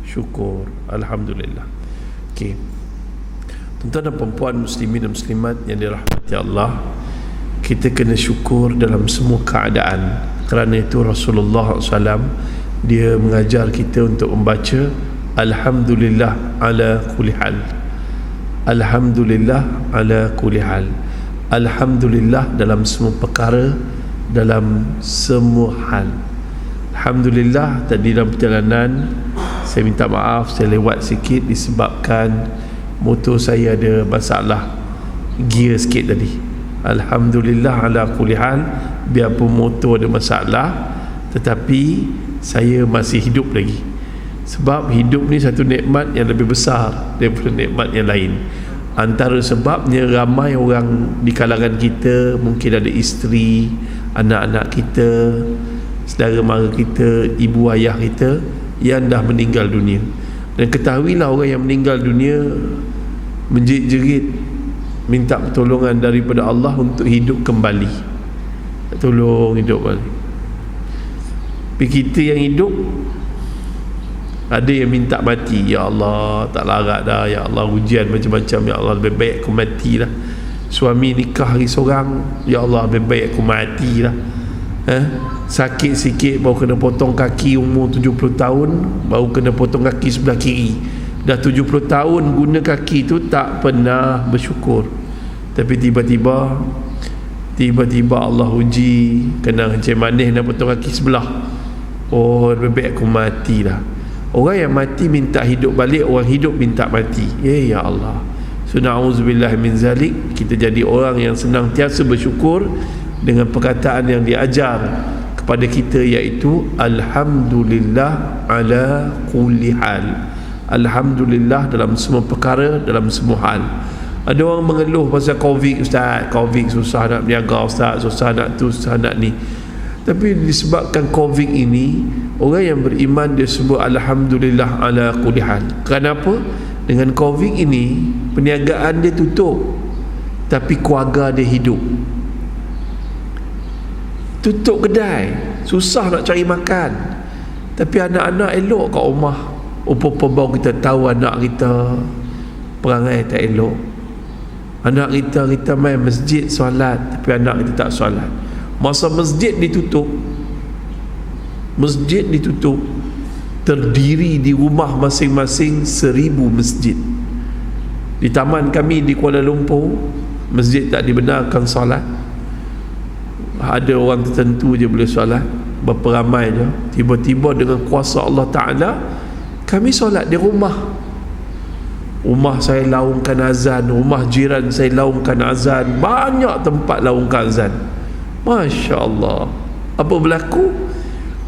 syukur. Alhamdulillah. Okey, tuan-tuan dan puan muslimin dan muslimat yang dirahmati Allah, kita kena syukur dalam semua keadaan. Kerana itu Rasulullah SAW dia mengajar kita untuk membaca Alhamdulillah ala kulli hal. Alhamdulillah ala kulli hal. Alhamdulillah dalam semua perkara, dalam semua hal. Alhamdulillah, tadi dalam perjalanan saya minta maaf, saya lewat sikit disebabkan motor saya ada masalah gear sikit tadi. Alhamdulillah ala kulli hal, biarpun motor ada masalah tetapi saya masih hidup lagi. Sebab hidup ni satu nikmat yang lebih besar daripada nikmat yang lain. Antara sebabnya ramai orang di kalangan kita, mungkin ada isteri, anak-anak kita, saudara mara kita, ibu ayah kita yang dah meninggal dunia. Dan ketahuilah, orang yang meninggal dunia menjerit-jerit minta pertolongan daripada Allah untuk hidup kembali. Tolong hidup balik. Tapi kita yang hidup, ada yang minta mati. Ya Allah, tak larat dah. Ya Allah, ujian macam-macam. Ya Allah, lebih baik aku matilah. Suami nikah hari seorang, ya Allah, lebih baik aku matilah. Sakit sikit baru kena potong kaki, umur 70 tahun baru kena potong kaki sebelah kiri. Dah 70 tahun guna kaki tu tak pernah bersyukur. Tapi tiba-tiba Allah uji, kena macam manis nak potong kaki sebelah. Oh, lebih baik aku matilah. Orang yang mati minta hidup balik, orang hidup minta mati. Ya Allah. So na'udzubillah min zalik. Kita jadi orang yang senantiasa bersyukur dengan perkataan yang diajar kepada kita, iaitu Alhamdulillah ala kulli hal. Alhamdulillah dalam semua perkara, dalam semua hal. Ada orang mengeluh pasal Covid, Ustaz, Covid susah nak berniaga, Ustaz, susah nak tu, susah nak ni. Tapi disebabkan Covid ini, orang yang beriman dia sebut Alhamdulillah ala kulli hal. Kenapa? Dengan Covid ini perniagaan dia tutup, tapi keluarga dia hidup. Tutup kedai, susah nak cari makan, tapi anak-anak elok kat rumah. Upa-upa baru kita tahu anak kita perangai tak elok. Anak kita main masjid solat, tapi anak kita tak solat. Masa masjid ditutup, terdiri di rumah masing-masing 1000 masjid. Di taman kami di Kuala Lumpur, masjid tak dibenarkan solat. Ada orang tertentu je boleh solat, berapa ramai je. Tiba-tiba dengan kuasa Allah Ta'ala, kami solat di rumah. Rumah saya laungkan azan, rumah jiran saya laungkan azan, banyak tempat laungkan azan. Masya Allah. Apa berlaku?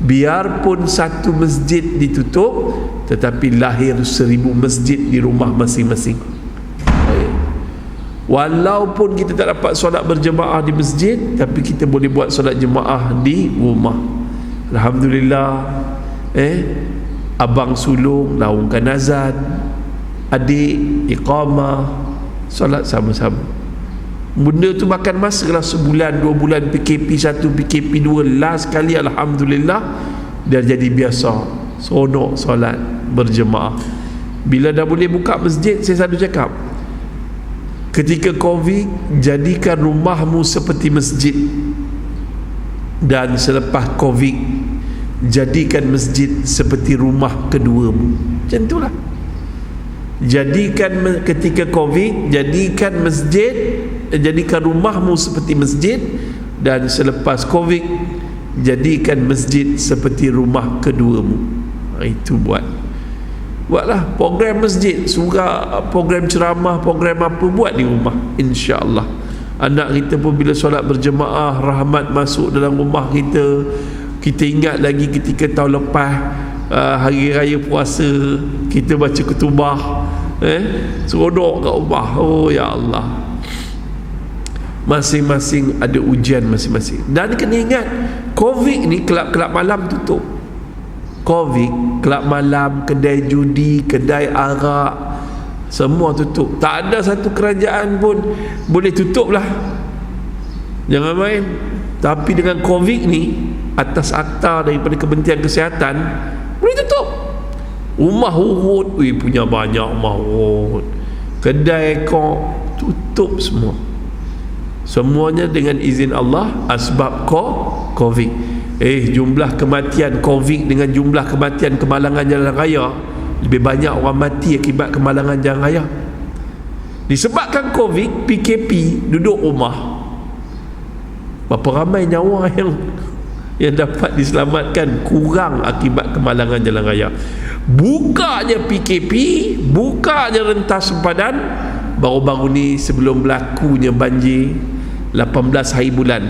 Biarpun satu masjid ditutup, tetapi lahir 1000 masjid di rumah masing-masing. Walaupun kita tak dapat solat berjemaah di masjid, tapi kita boleh buat solat jemaah di rumah. Alhamdulillah. Abang sulung laungkan azan, adik iqamah, solat sama-sama. Benda tu makan masa lah, sebulan, 2 bulan, PKP 1, PKP 2, last kali Alhamdulillah dah jadi biasa, seronok solat berjemaah. Bila dah boleh buka masjid, saya selalu cakap, ketika Covid, jadikan rumahmu seperti masjid, dan selepas Covid, jadikan masjid seperti rumah keduamu. Macam itulah. Jadikan ketika Covid, jadikan masjid, jadikan rumahmu seperti masjid, dan selepas Covid, jadikan masjid seperti rumah keduamu. Itu buatlah program masjid, surah, program ceramah, program apa, buat di rumah. InsyaAllah anak kita pun bila solat berjemaah, rahmat masuk dalam rumah kita. Kita ingat lagi ketika tahun lepas, hari raya puasa, kita baca ketubah, seronok kat rumah. Oh ya Allah. Masing-masing ada ujian masing-masing. Dan kena ingat, Covid ni kelab-kelab malam tutup. Covid, kelab malam, kedai judi, kedai arak, semua tutup. Tak ada satu kerajaan pun boleh tutup lah, jangan main. Tapi dengan Covid ni, atas akta daripada Kementerian Kesihatan, boleh tutup. Rumah urut, punya banyak rumah urut, kedai kau tutup semua. Semuanya dengan izin Allah, asbab Covid. Jumlah kematian Covid dengan jumlah kematian kemalangan jalan raya, lebih banyak orang mati akibat kemalangan jalan raya. Disebabkan Covid, PKP, duduk rumah. Berapa ramai nyawa yang dapat diselamatkan kurang akibat kemalangan jalan raya. Bukanya PKP, bukanya rentas sempadan, baru-baru ni sebelum berlakunya banjir 18 hari bulan,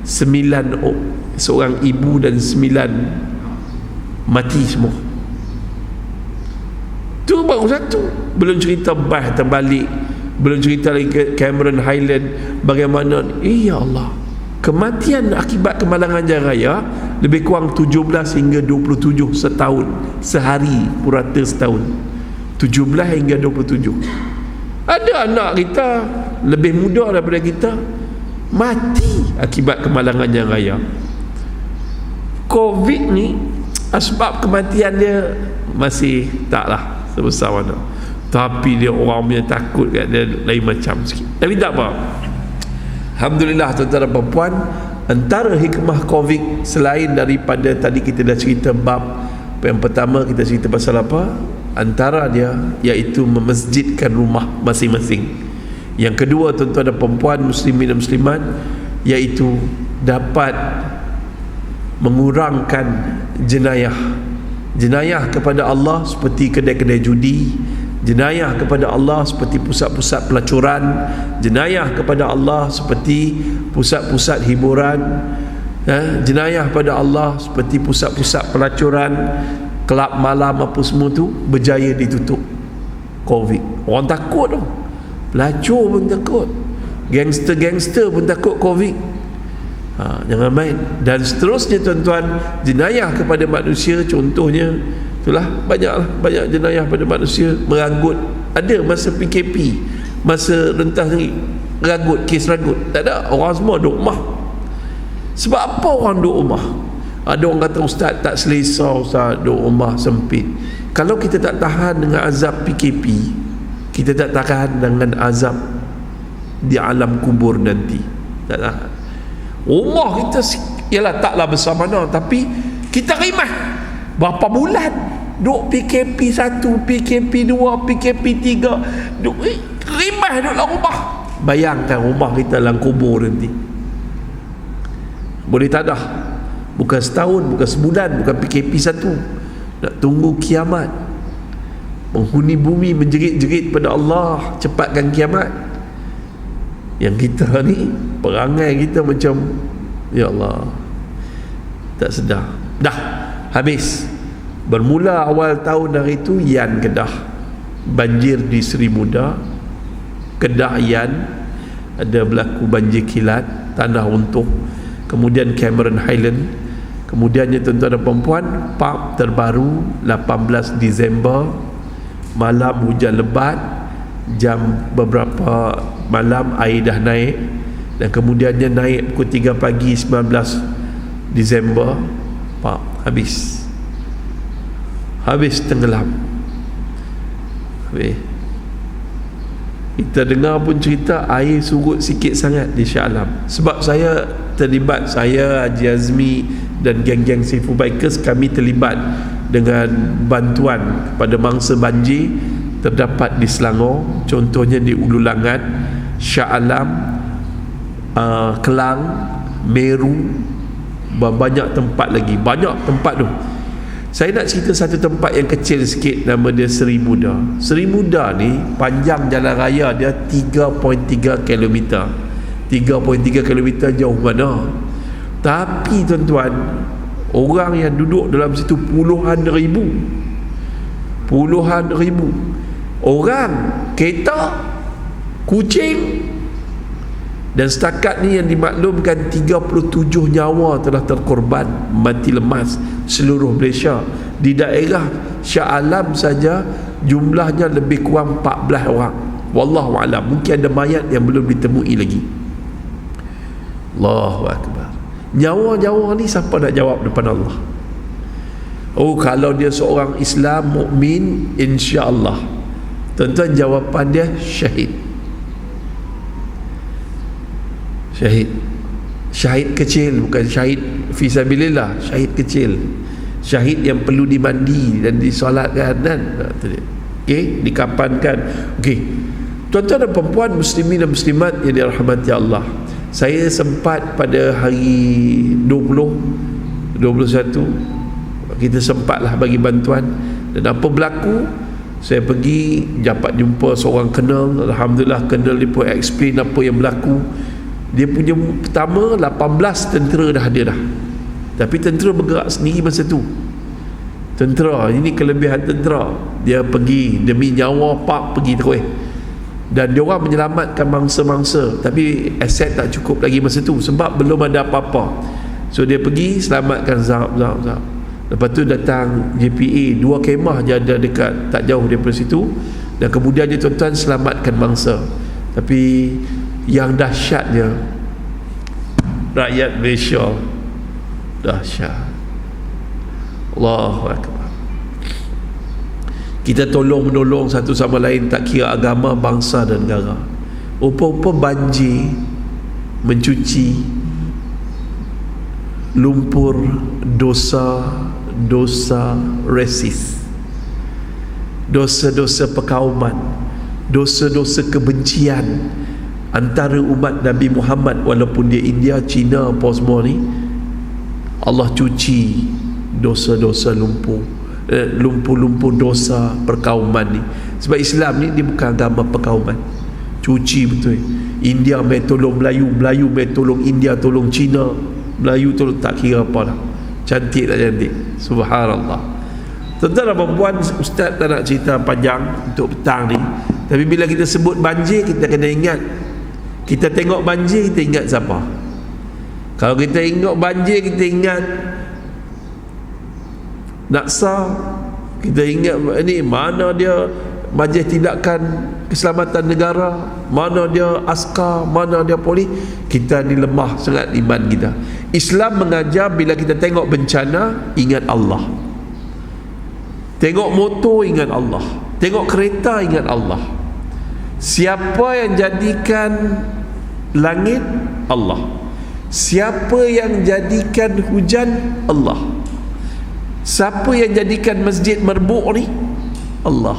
9 seorang ibu dan 9 mati semua. Tu baru satu. Belum cerita bah terbalik, belum cerita lagi Cameron Highland, bagaimana ya Allah, kematian akibat kemalangan jalan raya lebih kurang 17 hingga 27 setahun, sehari purata setahun, 17 hingga 27. Ada anak kita lebih muda daripada kita mati akibat kemalangan jalan raya. Covid ni asbab kematian dia masih taklah sebesar mana, tapi dia orang punya takut kat dia lain macam sikit. Tapi tak apa, alhamdulillah tuan-tuan dan puan, antara hikmah Covid selain daripada tadi kita dah cerita bab yang pertama, kita cerita pasal apa, antara dia iaitu memasjidkan rumah masing-masing. Yang kedua tuan-tuan dan puan, muslimin dan muslimat, iaitu dapat mengurangkan jenayah kepada Allah seperti kedai-kedai judi, jenayah kepada Allah seperti pusat-pusat pelacuran, jenayah kepada Allah seperti pusat-pusat hiburan, jenayah pada Allah seperti pusat-pusat pelacuran, kelab malam apa semua tu berjaya ditutup Covid. Orang takut tu, pelacur pun takut, gangster-gangster pun takut Covid. Jangan main. Dan seterusnya tuan-tuan, jenayah kepada manusia, contohnya itulah banyak jenayah pada manusia, meragut. Ada masa PKP, masa rentas ni ragut, kes ragut tak ada, orang semua duduk rumah. Sebab apa orang duduk rumah? Ada orang kata, ustaz tak selesa, ustaz duduk rumah sempit. Kalau kita tak tahan dengan azab PKP, kita tak tahan dengan azab di alam kubur nanti. Tak tahan. Rumah kita ialah taklah besar mana, tapi kita rimah berapa bulan duk PKP 1, PKP 2, PKP 3, duk rimah duk dalam rumah. Bayangkan rumah kita dalam kubur nanti. Boleh tak dah, bukan setahun, bukan sebulan, bukan PKP 1, nak tunggu kiamat. Penghuni bumi menjerit-jerit pada Allah, cepatkan kiamat. Yang kita ni, perangai kita macam ya Allah, tak sedar. Dah habis. Bermula awal tahun hari itu, Yan Kedah, banjir di Seri Muda, Kedah Yan, ada berlaku banjir kilat, tanah runtuh. Kemudian Cameron Highland. Kemudiannya tuan-tuan dan puan, PAP terbaru 18 Disember, malam hujan lebat, jam beberapa malam air dah naik, dan kemudiannya naik pukul 3 pagi 19 Disember, habis tenggelam. Kita dengar pun cerita air surut sikit sangat di Shah Alam. Sebab saya terlibat, saya, Haji Azmi dan geng-geng Seafood Bikers, kami terlibat dengan bantuan kepada mangsa banjir terdapat di Selangor, contohnya di Ulu Langat, Shah Alam, Kelang, Meru, banyak tempat lagi, banyak tempat tu. Saya nak cerita satu tempat yang kecil sikit, nama dia Seri Muda. Seri Muda ni panjang jalan raya dia 3.3 km. 3.3 km jauh mana? Tapi tuan-tuan, orang yang duduk dalam situ puluhan ribu orang, kereta, kucing. Dan setakat ni yang dimaklumkan 37 nyawa telah terkorban, mati lemas seluruh Malaysia. Di daerah Shah Alam saja jumlahnya lebih kurang 14 orang. Wallahu a'lam, mungkin ada mayat yang belum ditemui lagi. Allahu Akbar. Nyawa-nyawa ni siapa nak jawab depan Allah? Oh, kalau dia seorang Islam mukmin, insya-Allah. Tuan-tuan, jawapan dia syahid. Syahid. Syahid kecil, bukan syahid fisabilillah, syahid kecil. Syahid yang perlu dimandi dan disolatkan kan. Okey, dikapankan. Okey. Tuan-tuan dan puan-puan, muslimin dan muslimat yang dirahmati Allah. Saya sempat pada hari 20, 21 kita sempatlah bagi bantuan. Dan apa berlaku, saya pergi dapat jumpa seorang kenal. Alhamdulillah, kenal dia pun explain apa yang berlaku. Dia punya pertama 18 tentera dah ada dah, tapi tentera bergerak sendiri masa tu. Tentera, ini kelebihan tentera, dia pergi demi nyawa, pak pergi terus. Dan dia orang menyelamatkan mangsa-mangsa, tapi aset tak cukup lagi masa tu sebab belum ada apa-apa. So dia pergi selamatkan Zab. Lepas tu datang JPA, 2 kemah je ada dekat tak jauh daripada situ, dan kemudian dia tuan-tuan selamatkan mangsa. Tapi yang dahsyatnya, rakyat Malaysia dahsyat. Allahu Akbar. Kita tolong-menolong satu sama lain, tak kira agama, bangsa dan negara. Rupa-rupa banjir mencuci lumpur dosa resis, dosa-dosa perkauman, dosa-dosa kebencian antara umat Nabi Muhammad, walaupun dia India, Cina, apa semua ni. Allah cuci dosa-dosa lumpur dosa perkauman ni. Sebab Islam ni dia bukan agama perkauman. Cuci betul. India mai tolong Melayu, Melayu mai tolong India, tolong Cina, Melayu tolong, tak kira apa lah. Cantik tak cantik, subhanallah. Tuan-tuan dan puan-puan, ustaz tak nak cerita panjang untuk petang ni, tapi bila kita sebut banjir, kita kena ingat, kita tengok banjir, kita ingat siapa? Kalau kita ingat banjir, kita ingat Naksa, kita ingat ni mana dia Majlis Tindakan Keselamatan Negara, mana dia askar, mana dia polis. Kita ni lemah sangat iman kita. Islam mengajar bila kita tengok bencana, ingat Allah. Tengok motor, ingat Allah. Tengok kereta, ingat Allah. Siapa yang jadikan langit? Allah. Siapa yang jadikan hujan? Allah. Siapa yang jadikan masjid merbuk ni? Allah.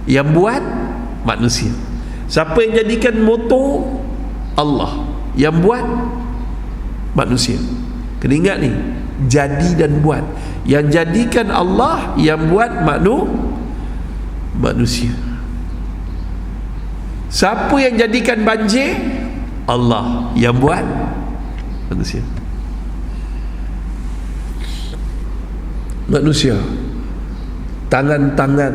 Yang buat? Manusia. Siapa yang jadikan motor? Allah. Yang buat? Manusia. Kena ingat ni, jadi dan buat. Yang jadikan Allah, yang buat manusia. Siapa yang jadikan banjir? Allah. Yang buat? Manusia. Manusia. Tangan-tangan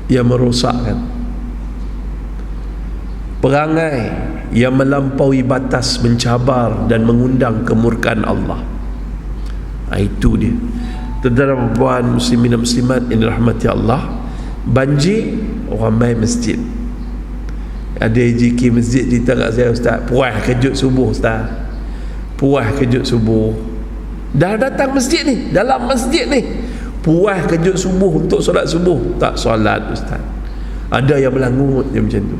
yang merosakkan, perangai yang melampaui batas, mencabar dan mengundang kemurkaan Allah. Itu dia. Tuan-tuan dan puan, muslimin dan muslimat yang dirahmati Allah, banjir, orang main masjid. Ada JK masjid cerita kat saya, ustaz, puas kejut subuh ustaz, puas kejut subuh. Dah datang masjid ni, dalam masjid ni, puas kejut subuh untuk solat subuh, tak solat ustaz. Ada yang melangut dia macam tu.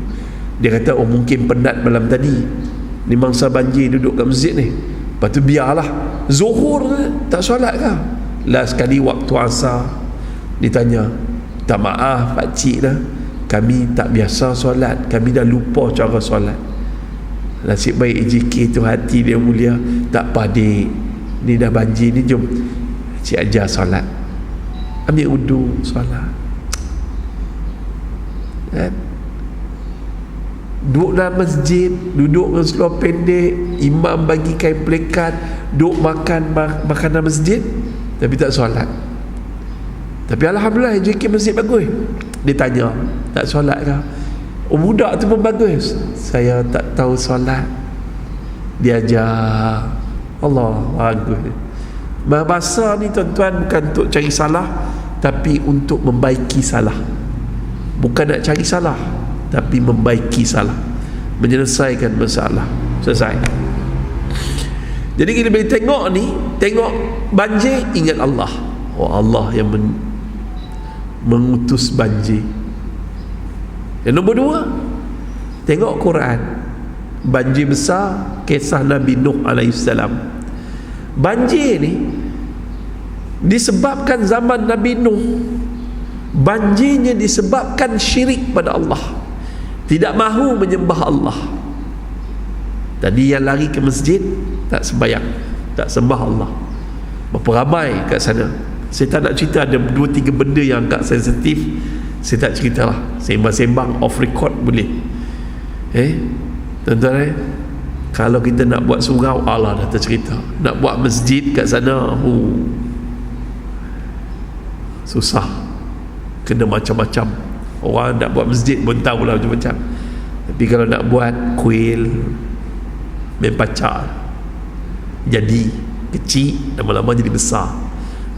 Dia kata, oh mungkin penat malam tadi, ni mangsa banjir duduk kat masjid ni, lepas tu biarlah zuhur tak solat ke. Last sekali waktu asar ditanya, tak maaf pakcik dah, kami tak biasa solat, kami dah lupa cara solat. Nasib baik EJK tu hati dia mulia, tak apa dik, ni dah banjir ni, jom cik ajar solat, ambil wudu solat kan? Duduk dalam masjid, duduk dengan seluar pendek, imam bagi kain pelekat, duduk makan makanan masjid, tapi tak solat. Tapi alhamdulillah JK masjid bagus. Dia tanya, tak solat ke? Oh budak tu pun bagus, saya tak tahu solat, dia ajar. Allah, bagus. Bahasa ni tuan-tuan bukan untuk cari salah, tapi untuk membaiki salah. Bukan nak cari salah, tapi membaiki salah, menyelesaikan masalah. Selesai. Jadi kita boleh tengok ni, tengok banjir, ingat Allah. Oh, Allah yang mengutus banjir. Yang nombor dua, tengok Quran. Banjir besar, kisah Nabi Nuh alaihissalam. Banjir ni disebabkan zaman Nabi Nuh. Banjirnya disebabkan syirik pada Allah, tidak mahu menyembah Allah. Tadi yang lari ke masjid tak sembahyang, tak sembah Allah. Berapa ramai kat sana. Saya tak nak cerita, ada 2-3 benda yang agak sensitif. Saya tak ceritalah, sembang-sembang off record boleh. Tuan-tuan, kalau kita nak buat surau, Allah dah tercerita. Nak buat masjid kat sana, susah. Kena macam-macam. Orang nak buat masjid pun tahulah macam-macam. Tapi kalau nak buat kuil, main pacak, jadi kecil, lama-lama jadi besar.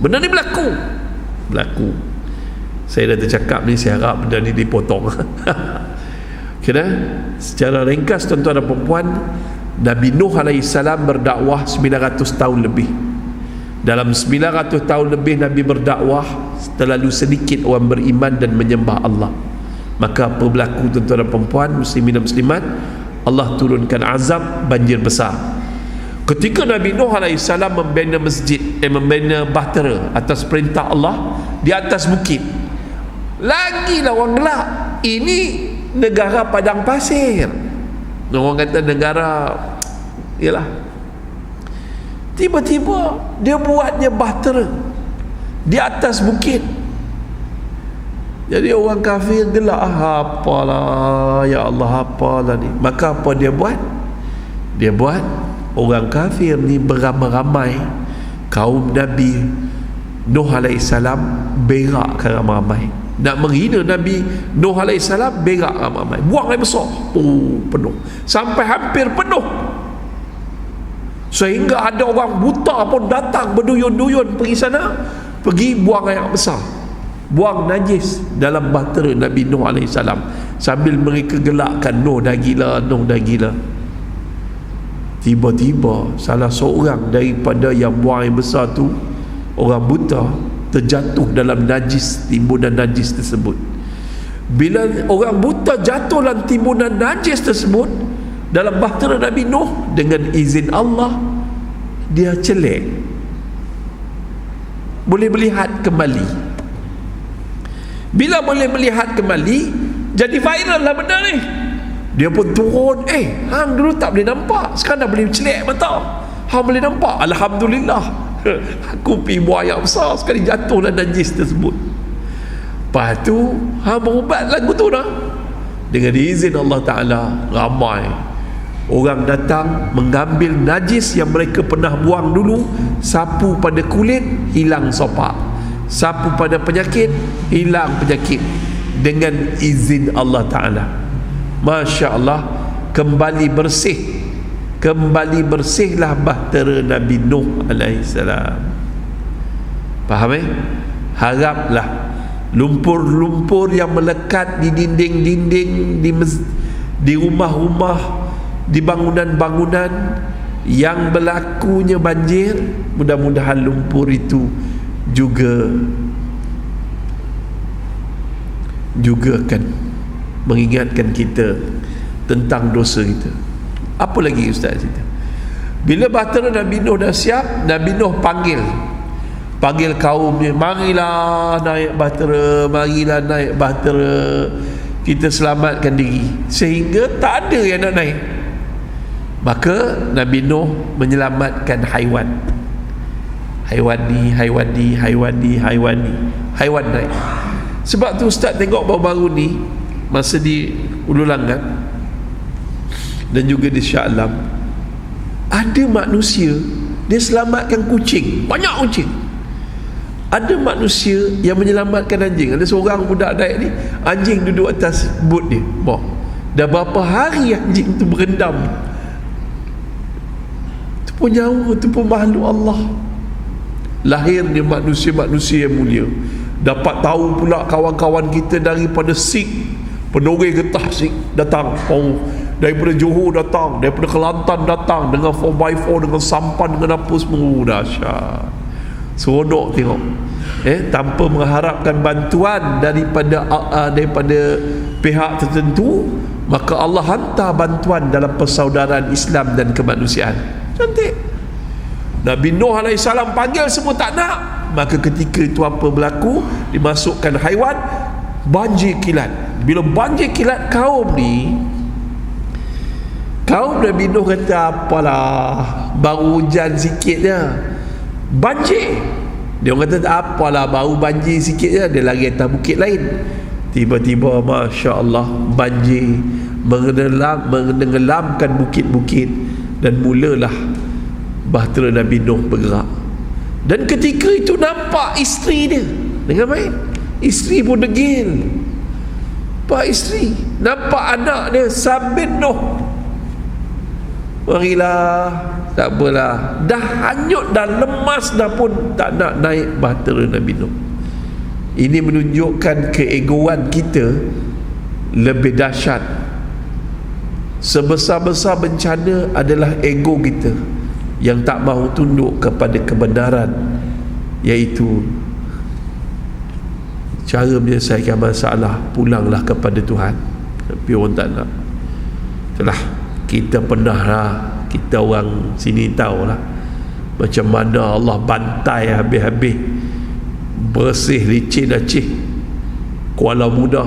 Benda ni berlaku. Saya dah tercakap ni, saya harap benda ni dipotong. Kena secara ringkas, tuan-tuan dan puan-puan, Nabi Nuh alaihissalam berdakwah 900 tahun lebih. Dalam 900 tahun lebih Nabi berdakwah, terlalu sedikit orang beriman dan menyembah Allah. Maka apa berlaku, tuan-tuan dan puan-puan, muslimin dan muslimat? Allah turunkan azab, banjir besar. Ketika Nabi Nuh alaihissalam membina masjid, membina bahtera atas perintah Allah di atas bukit, lagilah orang gelak. Ini negara padang pasir. Orang kata negara, ialah, tiba-tiba dia buatnya bahtera di atas bukit. Jadi orang kafir gelak, apalah ya Allah, apalah ni. Maka apa dia buat? Dia buat orang kafir ni beramai-ramai, kaum Nabi Nuh alaihissalam berakkan ramai-ramai, nak menghina Nabi Nuh alaihissalam, berak ramai-ramai, buang air besar, penuh, sampai hampir penuh, sehingga ada orang buta pun datang berduyun-duyun pergi sana, pergi buang air besar, buang najis dalam bahtera Nabi Nuh alaihissalam, sambil mereka gelakkan, Nuh dah gila, Nuh dah gila. Tiba-tiba salah seorang daripada yang buang air besar tu, orang buta, terjatuh dalam najis, timbunan najis tersebut. Bila orang buta jatuh dalam timbunan najis tersebut dalam bahtera Nabi Nuh, dengan izin Allah dia celek, boleh melihat kembali. Bila boleh melihat kembali, jadi viral lah benda ni. Dia pun turun, hang dulu tak boleh nampak, sekarang dah boleh celek mata, hang boleh nampak, alhamdulillah. Aku pergi buang air besar, sekali jatuh dalam najis tersebut. Lepas tu hang berubat lagu tu dah. Dengan izin Allah Ta'ala, ramai orang datang mengambil najis yang mereka pernah buang dulu, sapu pada kulit, hilang sopak, sapu pada penyakit, hilang penyakit, dengan izin Allah Ta'ala. Masya Allah, kembali bersihlah bahtera Nabi Nuh alaihissalam. Faham? Haraplah lumpur-lumpur yang melekat di dinding-dinding, di rumah-rumah, di bangunan-bangunan yang berlakunya banjir, mudah-mudahan lumpur itu juga akan mengingatkan kita tentang dosa kita. Apa lagi Ustaz cerita? Bila bahtera Nabi Nuh dah siap, Nabi Nuh panggil kaumnya, marilah naik bahtera, kita selamatkan diri. Sehingga tak ada yang nak naik. Maka Nabi Nuh menyelamatkan haiwan naik. Sebab tu Ustaz tengok baru-baru ni, masa di Ulu Langat dan juga di Shah Alam, ada manusia dia selamatkan kucing, banyak kucing. Ada manusia yang menyelamatkan anjing. Ada seorang budak naik ni, anjing duduk atas bot dia, dah berapa hari anjing tu berendam. Tu pun nyawa, tu pun makhluk Allah. Lahirnya manusia-manusia yang mulia. Dapat tahu pula kawan-kawan kita daripada Sikh, penogeh getah Sikh datang, daripada Johor datang, daripada Kelantan datang dengan 4x4, dengan sampan, dengan apa semua. Dahsyat, seronok tengok. Tanpa mengharapkan bantuan daripada pihak tertentu, maka Allah hantar bantuan dalam persaudaraan Islam dan kemanusiaan. Cantik. Nabi Nuh AS panggil semua tak nak, maka ketika itu apa berlaku? Dimasukkan haiwan, banjir kilat. Bila banjir kilat, kaum Nabi Nuh kata, apalah, baru hujan sikit je, banjir. Dia orang kata tak apalah, baru banjir sikit je. Dia lari atas bukit lain. Tiba-tiba Masya Allah, banjir menenggelamkan bukit-bukit, dan mulalah bahtera Nabi Nuh bergerak. Dan ketika itu nampak isteri dia dengan baik. Isteri pun degil. Pak isteri nampak anak dia sambil Nuh. Marilah, tak apalah, dah hanyut, dah lemas, dah pun tak nak naik bahtera Nabi Nuh. Ini menunjukkan keegoan kita lebih dahsyat. Sebesar-besar bencana adalah ego kita yang tak mahu tunduk kepada kebenaran, iaitu cara menyelesaikan masalah, pulanglah kepada Tuhan. Tapi orang tak nak. Itulah, kita pernah lah, kita orang sini tahulah macam mana Allah bantai habis-habis, bersih licin Aceh, Kuala Muda,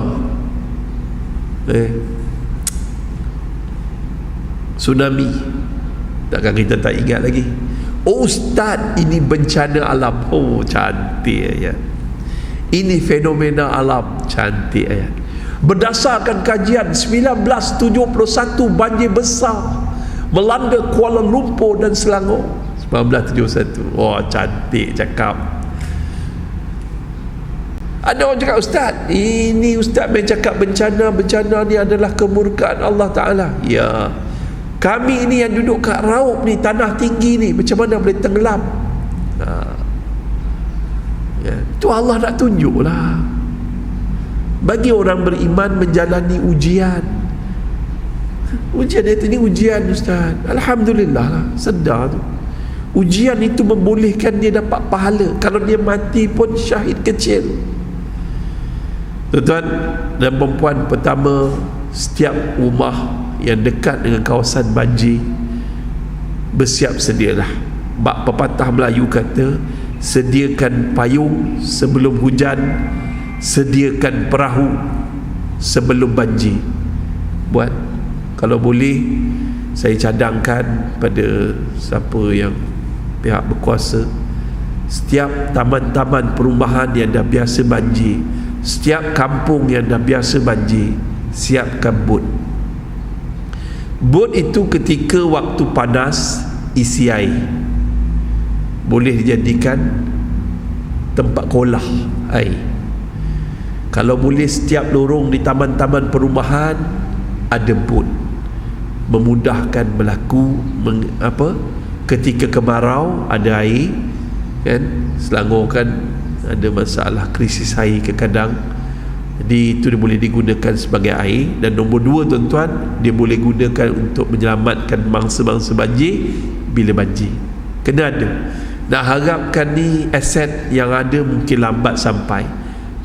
tsunami. Takkan kita tak ingat lagi? Oh Ustaz, ini bencana alam. Oh cantik ayat. Ini fenomena alam, cantik ayat. Berdasarkan kajian 1971 banjir besar melanda Kuala Lumpur dan Selangor. 1971. Oh cantik cakap. Ada orang cakap, Ustaz, ini Ustaz main cakap bencana ni adalah kemurkaan Allah Ta'ala. Ya, kami ini yang duduk kat Raub ni, tanah tinggi ni, macam mana boleh tenggelam? Ya, itu Allah nak tunjuk lah. Bagi orang beriman menjalani ujian. Ujian itu ni ujian Ustaz. Alhamdulillah lah, sedar tu. Ujian itu membolehkan dia dapat pahala. Kalau dia mati pun syahid kecil. Tuan-tuan dan perempuan, pertama, setiap rumah yang dekat dengan kawasan banjir, bersiap sedialah. Bak pepatah Melayu kata, sediakan payung sebelum hujan, sediakan perahu sebelum banjir. Buat, kalau boleh, saya cadangkan pada siapa yang pihak berkuasa, setiap taman-taman perumahan yang dah biasa banjir, setiap kampung yang dah biasa banjir, siapkan bot. Bot itu ketika waktu panas isi air, boleh dijadikan tempat kolah air. Kalau boleh setiap lorong di taman-taman perumahan ada bot, memudahkan berlaku ketika kemarau ada air kan. Selangor kan ada masalah krisis air kadang, jadi itu dia boleh digunakan sebagai air. Dan nombor dua tuan-tuan, dia boleh gunakan untuk menyelamatkan mangsa-mangsa banjir bila banjir. Kena ada. Nak harapkan ni aset yang ada mungkin lambat sampai.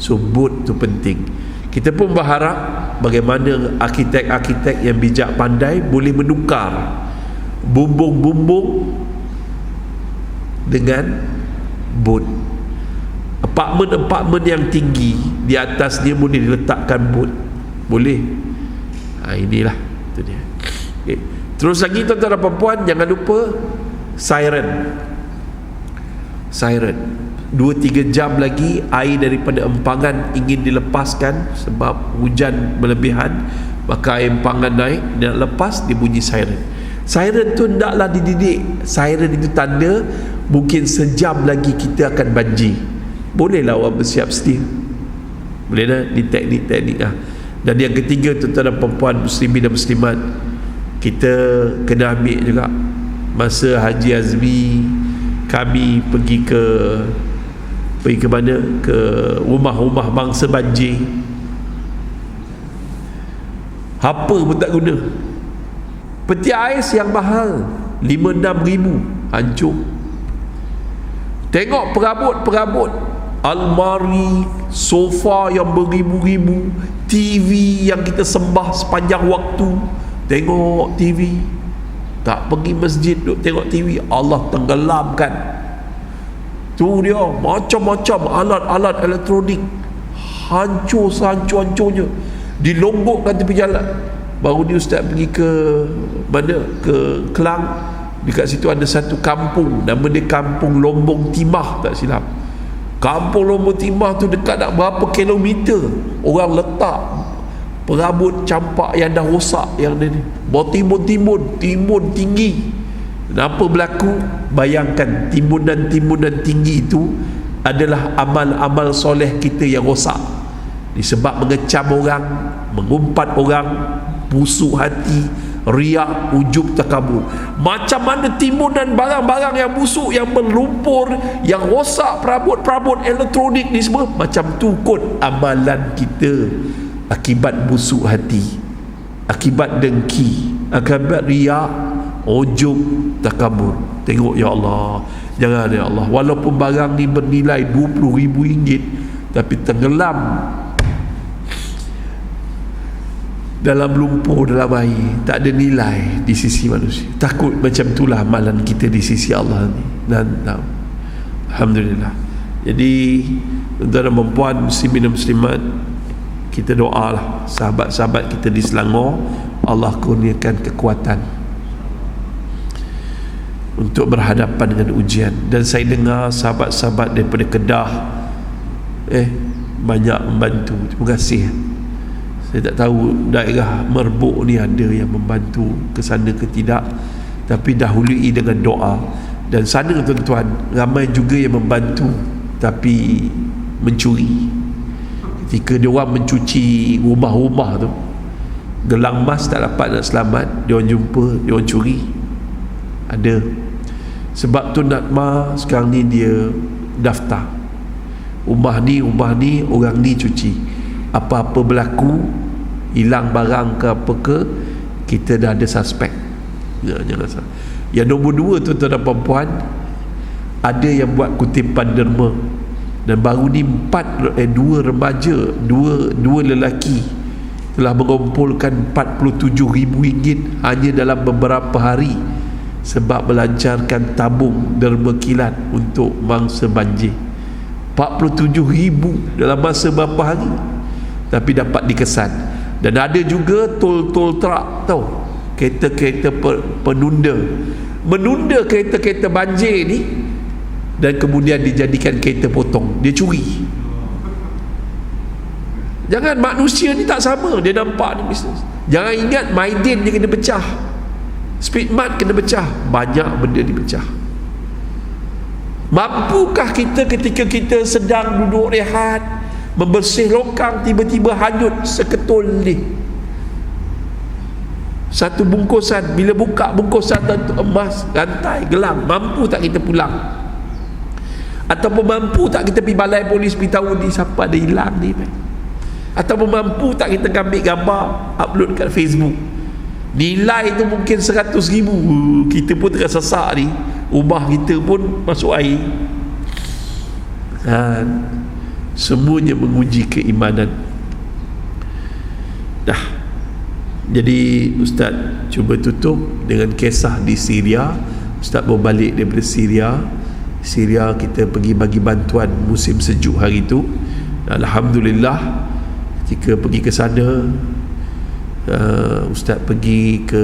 So bot tu penting. Kita pun berharap bagaimana arkitek-arkitek yang bijak pandai boleh menukar bumbung-bumbung dengan bot. Apartmen-apartmen yang tinggi, di atas dia boleh diletakkan bot. Boleh. Inilah itu dia. Okay. Terus lagi tuan-tuan dan puan, jangan lupa siren. 2-3 jam lagi air daripada empangan ingin dilepaskan sebab hujan berlebihan, maka air empangan naik, dia nak lepas, dia bunyi siren. Siren tu hendaklah dididik. Siren itu tanda mungkin sejam lagi kita akan banjir. Bolehlah awak bersiap sedia. Bolehlah di teknik-teknik lah. Dan yang ketiga, tuan-tuan dan puan muslimin dan muslimat, kita kena ambil juga masa Haji Azmi, kami pergi ke mana? Ke rumah-rumah bangsa banjir. Apa pun tak guna. Peti ais yang mahal 5-6 ribu hancur. Tengok perabot-perabot, almari, sofa yang beribu-ribu, TV yang kita sembah sepanjang waktu. Tengok TV, tak pergi masjid duk tengok TV, Allah tenggelamkan. Tu dia, macam-macam alat-alat elektronik hancur sehancur-hancurnya, dilonggokkan tepi jalan. Baru ni ustaz pergi ke mana, ke Kelang. Dekat situ ada satu kampung, nama dia Kampung Lombong Timah tak silap. Kampung Lombong Timah tu dekat nak berapa kilometer, orang letak perabot campak yang dah rosak, yang dia ni bertimbun-timbun, timbun tinggi. Kenapa berlaku? Bayangkan, timbunan-timbunan tinggi itu adalah amal-amal soleh kita yang rosak disebab mengecam orang, mengumpat orang, busuk hati, riak, ujub, takabur. Macam mana timbunan barang-barang yang busuk, yang berlumpur, yang rosak, perabot-perabot elektronik ni semua, macam tu kot amalan kita. Akibat busuk hati, akibat dengki, akibat riak, ujub, takabur. Tengok ya Allah, jangan ya Allah, walaupun barang ni bernilai RM20,000 tapi tenggelam dalam lumpur, dalam air, tak ada nilai di sisi manusia. Takut macam itulah amalan kita di sisi Allah ni. Dan alhamdulillah. Jadi tuan-tuan dan puan, muslimin dan muslimat, kita doalah sahabat-sahabat kita di Selangor, Allah kurniakan kekuatan untuk berhadapan dengan ujian. Dan saya dengar sahabat-sahabat daripada Kedah banyak membantu. Terima kasih. Saya tak tahu daerah Merbuk ni ada yang membantu ke sana ke tidak, tapi dahului dengan doa. Dan sana tuan-tuan, ramai juga yang membantu tapi mencuri. Ketika dia orang mencuci rumah-rumah tu, gelang emas tak dapat nak selamat, dia orang jumpa, dia orang curi. Ada. Sebab tu Natma sekarang ni dia daftar, rumah ni orang ni cuci. Apa-apa berlaku, hilang barang ke apa ke, kita dah ada suspek. Jangan salah. Yang nombor 2 tuan-tuan dan puan, ada yang buat kutipan derma. Dan baru ni 2 remaja, dua lelaki telah mengumpulkan RM47,000 hanya dalam beberapa hari sebab melancarkan tabung derma kilat untuk mangsa banjir. 47,000 dalam masa berapa hari, tapi dapat dikesan. Dan ada juga tol-tol trak, tahu, kereta-kereta menunda kereta-kereta banjir ni, dan kemudian dijadikan kereta potong. Dia curi. Jangan, manusia ni tak sama, dia nampak ni bisnes. Jangan ingat Maidin dia kena pecah, Speedmart kena pecah, banyak benda dipecah. Mampukah kita ketika kita sedang duduk rehat, membersih longkang, tiba-tiba hanyut seketul ni, satu bungkusan, bila buka bungkusan tu emas, rantai, gelang, mampu tak kita pulang? Ataupun mampu tak kita pergi balai polis beritahu ni siapa ada hilang ni? Ataupun mampu tak kita ambil gambar, upload kat Facebook? Nilai tu mungkin 100,000, kita pun tengah sesak ni, rumah kita pun masuk air. Semuanya menguji keimanan. Dah. Jadi Ustaz cuba tutup dengan kisah di Syria. Ustaz baru balik daripada Syria, kita pergi bagi bantuan musim sejuk hari itu. Alhamdulillah, ketika pergi ke sana, Ustaz pergi ke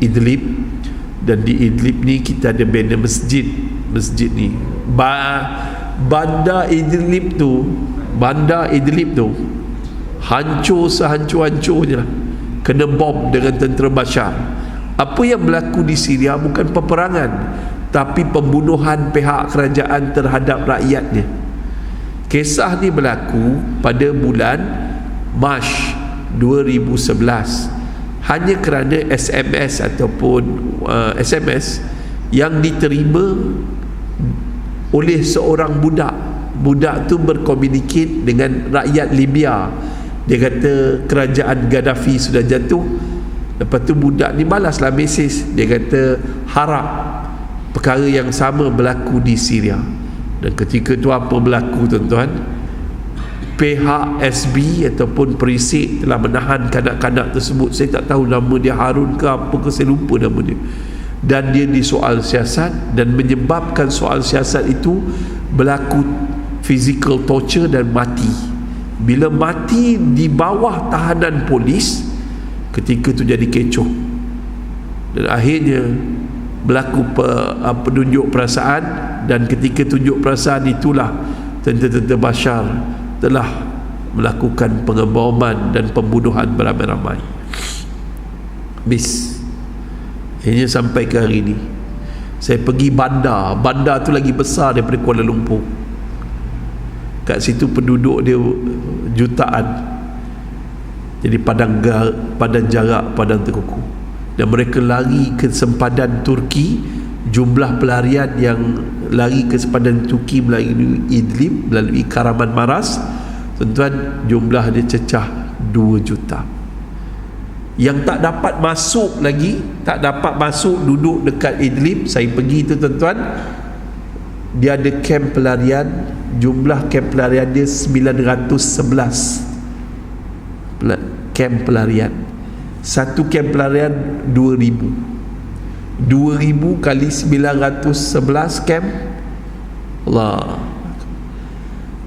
Idlib. Dan di Idlib ni kita ada banner masjid ni, bandar Idlib tu hancur sehancur-hancurnya, kena bom dengan tentera Bashar. Apa yang berlaku di Syria bukan peperangan, tapi pembunuhan pihak kerajaan terhadap rakyatnya. Kisah ni berlaku pada bulan Mac 2011, hanya kerana SMS ataupun SMS yang diterima oleh seorang budak tu berkomunikasi dengan rakyat Libya. Dia kata kerajaan Gaddafi sudah jatuh, Lepas tu budak ni balaslah mesej, dia kata harap perkara yang sama berlaku di Syria. Dan ketika tu apa berlaku tuan-tuan? Pihak SB ataupun perisik telah menahan kanak-kanak tersebut. Saya tak tahu nama dia, Harun ke apa ke, saya lupa nama dia. Dan dia disoal siasat, dan menyebabkan soal siasat itu berlaku physical torture dan mati. Bila mati di bawah tahanan polis, ketika tu jadi kecoh. Dan akhirnya berlaku penunjuk perasaan, dan ketika tunjuk perasaan itulah tentera-tentera Bashar telah melakukan pengeboman dan pembunuhan beramai-ramai. Akhirnya sampai ke hari ini saya pergi bandar tu lagi besar daripada Kuala Lumpur. Kat situ penduduk dia jutaan. Jadi padang jarak, padang terkuku, dan mereka lari ke sempadan Turki. Jumlah pelarian yang lari ke sempadan Turki melalui Idlib, melalui Karaman Maras, tuan-tuan, jumlah dia cecah 2 juta. Yang tak dapat masuk lagi, tak dapat masuk duduk dekat Idlib, saya pergi tu tuan-tuan, dia ada kem pelarian. Jumlah kem pelarian dia 911 kem pelarian. Satu kem pelarian 2,000 kali 911 kem. Allah.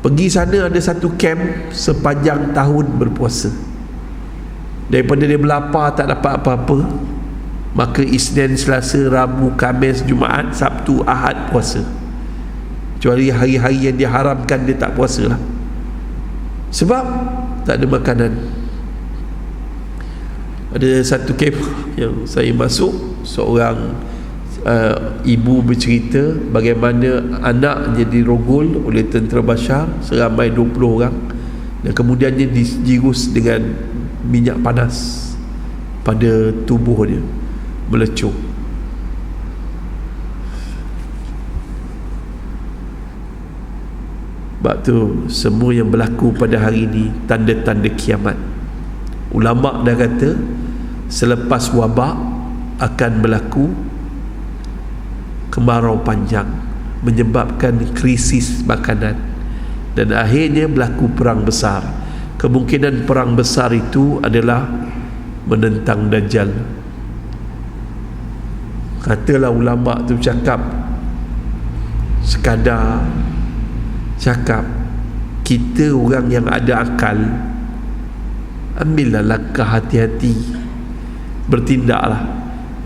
Pergi sana ada satu kem sepanjang tahun berpuasa. Daripada dia berlapar tak dapat apa-apa, maka Isnin, Selasa, Rabu, Khamis, Jumaat, Sabtu, Ahad puasa. Kecuali hari-hari yang diharamkan dia tak puasa lah, sebab tak ada makanan. Ada satu kem yang saya masuk, seorang ibu bercerita bagaimana anak jadi rogol oleh tentera Bashar seramai 20 orang, dan kemudiannya dijirus dengan minyak panas pada tubuh dia, melecur. Sebab tu semua yang berlaku pada hari ini tanda-tanda kiamat. Ulama' dah kata selepas wabak akan berlaku kemarau panjang menyebabkan krisis makanan, dan akhirnya berlaku perang besar. Kemungkinan perang besar itu adalah menentang Dajjal. Katalah ulama' tu cakap, sekadar cakap, kita orang yang ada akal, ambillah langkah hati-hati, bertindaklah.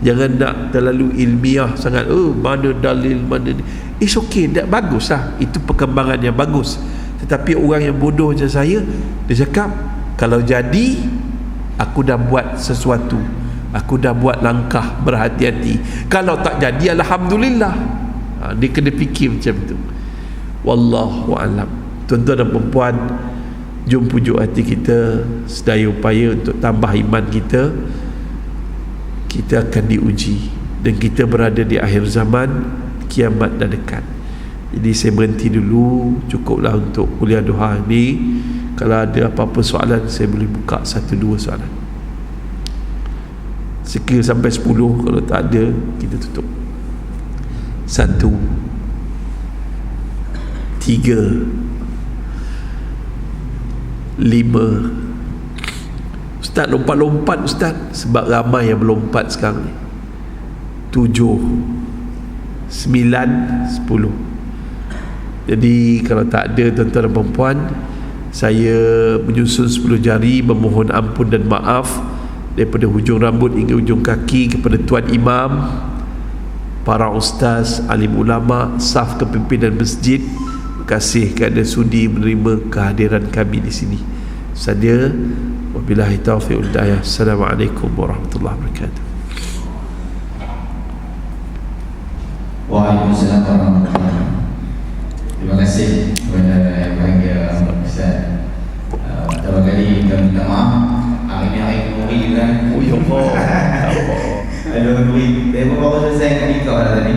Jangan nak terlalu ilmiah sangat. Mana dalil, mana ni. It's okay, bagus lah, itu perkembangan yang bagus. Tetapi orang yang bodoh macam saya, dia cakap, kalau jadi aku dah buat sesuatu, aku dah buat langkah berhati-hati. Kalau tak jadi, alhamdulillah. Dia kena fikir macam tu. Wallahu a'lam. Tuan-tuan dan perempuan, jom pujuk hati kita, sedaya upaya untuk tambah iman kita. Kita akan diuji, dan kita berada di akhir zaman, kiamat dah dekat. Jadi saya berhenti dulu, cukuplah untuk kuliah duha ni. Kalau ada apa-apa soalan, saya boleh buka 1-2 soalan. Sekira sampai 10, kalau tak ada kita tutup. 1, 3, 5. Ustaz, lompat-lompat Ustaz, sebab ramai yang berlompat sekarang ni. 7, 9, 10. Jadi kalau tak ada tuan-tuan dan perempuan, saya menyusun 10 jari memohon ampun dan maaf daripada hujung rambut hingga hujung kaki kepada Tuan Imam, para ustaz, alim ulama, saf kepimpinan masjid. Terima kasih kerana sudi menerima kehadiran kami di sini. Sadia, wabillahi taufiq wal hidayah. Assalamualaikum warahmatullahi wabarakatuh. Waalaikumsalam warahmatullahi wabarakatuh. Terima kasih kepada yang bahagia Ustaz. Pertama kali kami minta maaf. Hari ni hari Nuri kan. Oh ya Allah. Ada Nuri. Berapa selesai kat nikah dah tadi?